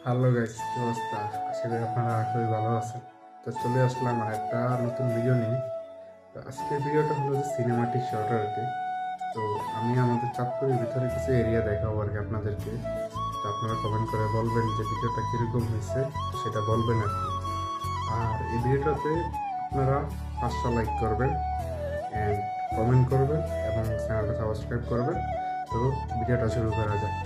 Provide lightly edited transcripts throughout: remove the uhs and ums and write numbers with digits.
Hello guys, কি অবস্থা? আশা করি আপনারা খুবই ভালো আছেন। তো চলে আসলাম আর একটা নতুন ভিডিও নিয়ে। তো আজকের ভিডিওটা হলো যে সিনেমাটিক শর্ট আর কি। তো আমি আমাদের চাঁদপুরের ভিতরে কিছু এরিয়া দেখাবো আর কি আপনাদেরকে। তো আপনারা কমেন্ট করে বলবেন যে ভিডিওটা কীরকম হয়েছে, সেটা বলবেন আর কি। আর এই ভিডিওটাতে আপনারা 500 লাইক করবেন অ্যান্ড কমেন্ট করবেন এবং চ্যানেলটা সাবস্ক্রাইব করবেন। তো ভিডিওটা শুরু করা যাক।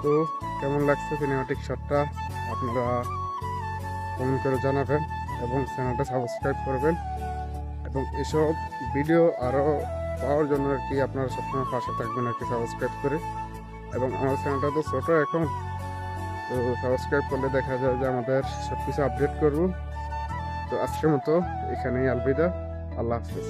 তো কেমন লাগছে সিনেমাটিক শটটা আপনারা কমেন্ট করে জানাবেন এবং চ্যানেলটা সাবস্ক্রাইব করবেন এবং এসব ভিডিও আরও পাওয়ার জন্য আর কি আপনারা সবসময় পাশে থাকবেন আর কি সাবস্ক্রাইব করে। এবং আমার চ্যানেলটা তো ছোটো এখন, তো সাবস্ক্রাইব করলে দেখা যায় যে আমাদের সব কিছু আপডেট করব। তো আজকের মতো এখানেই আলবিদা, আল্লাহ হাফিজ।